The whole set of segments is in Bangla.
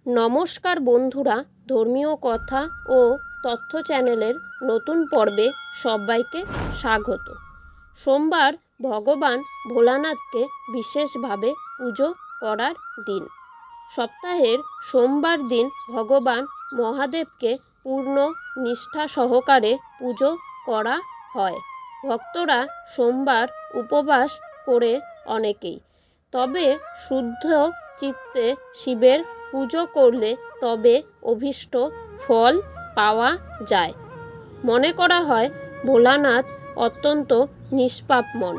নমস্কার বন্ধুরা, ধর্মীয় কথা ও তথ্য চ্যানেলের নতুন পর্বে সবাইকে স্বাগত। সোমবার ভগবান ভোলানাথকে বিশেষভাবে পুজো করার দিন। সপ্তাহের সোমবার দিন ভগবান মহাদেবকে পূর্ণ নিষ্ঠা সহকারে পুজো করা হয়। ভক্তরা সোমবার উপবাস করে অনেকেই, তবে শুদ্ধ চিত্তে শিবের পুজো করলে তবে অভীষ্ট ফল পাওয়া যায়। মনে করা হয় ভোলানাথ অত্যন্ত নিষ্পাপ মন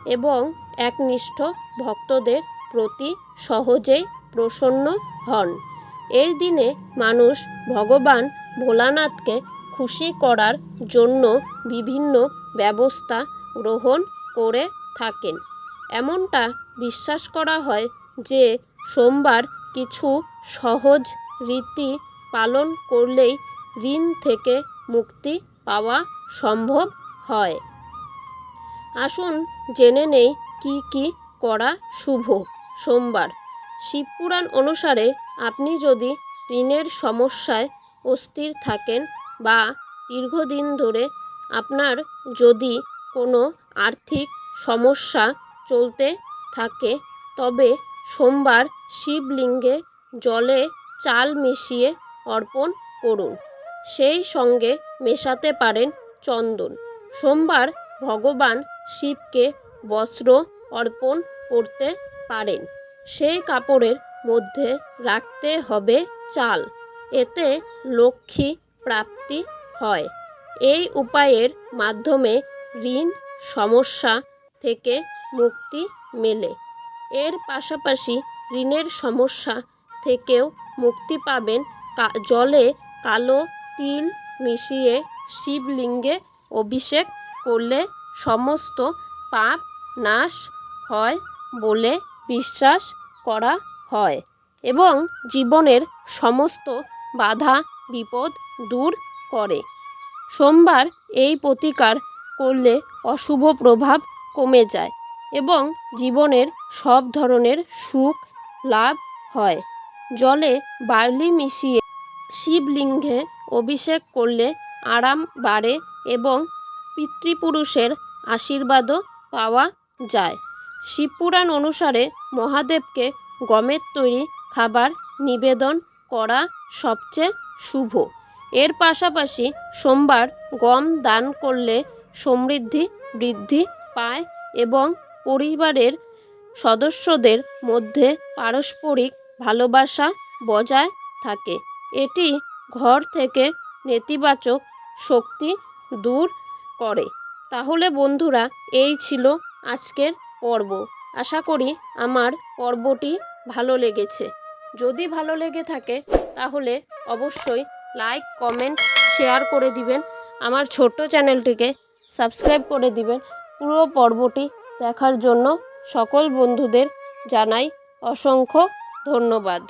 এবং একনিষ্ঠ ভক্তদের প্রতি সহজেই প্রসন্ন হন। এই দিনে মানুষ ভগবান ভোলানাথকে খুশি করার জন্য বিভিন্ন ব্যবস্থা গ্রহণ করে থাকেন। এমনটা বিশ্বাস করা হয় যে সোমবার কিছু সহজ রীতি পালন করলেই ঋণ থেকে মুক্তি পাওয়া সম্ভব হয়। আসুন জেনে নেই কি কি করা শুভ। সোমবার শিবপুরাণ অনুসারে আপনি যদি ঋণের সমস্যায় অস্থির থাকেন বা দীর্ঘদিন ধরে আপনার যদি কোনো আর্থিক সমস্যা চলতে থাকে, তবে সোমবার শিবলিঙ্গে জলে চাল মিশিয়ে অর্পণ করুন। সেই সঙ্গে মেশাতে পারেন চন্দন। সোমবার ভগবান শিবকে বস্ত্র অর্পণ করতে পারেন। সেই কাপড়ের মধ্যে রাখতে হবে চাল, এতে লক্ষ্মী প্রাপ্তি হয়। এই উপায়ের মাধ্যমে ঋণ সমস্যা থেকে মুক্তি মেলে। এর পাশাপাশি ঋণের সমস্যা থেকেও মুক্তি পাবেন জলে কালো তিল মিশিয়ে শিবলিঙ্গে অভিষেক করলে সমস্ত পাপ নাশ হয় বলে বিশ্বাস করা হয় এবং জীবনের সমস্ত বাধা বিপদ দূর করে। সোমবার এই প্রতিকার করলে অশুভ প্রভাব কমে যায় এবং জীবনের সব ধরনের সুখ লাভ হয়। জলে বার্লি মিশিয়ে শিবলিঙ্গে অভিষেক করলে আরাম বাড়ে এবং পিতৃপুরুষের আশীর্বাদও পাওয়া যায়। শিবপুরাণ অনুসারে মহাদেবকে গমের তৈরি খাবার নিবেদন করা সবচেয়ে শুভ। এর পাশাপাশি সোমবার গম দান করলে সমৃদ্ধি বৃদ্ধি পায় এবং পরিবারের সদস্যদের মধ্যে পারস্পরিক ভালোবাসা বজায় থাকে। এটি ঘর থেকে নেতিবাচক শক্তি দূর করে। তাহলে বন্ধুরা, এই ছিল আজকের পর্ব। আশা করি আমার পর্বটি ভালো লেগেছে। যদি ভালো লেগে থাকে তাহলে অবশ্যই লাইক, কমেন্ট, শেয়ার করে দিবেন। আমার ছোট্ট চ্যানেলটিকে সাবস্ক্রাইব করে দিবেন। পুরো পর্বটি দেখার জন্য সকল বন্ধুদের জানাই অসংখ্য ধন্যবাদ।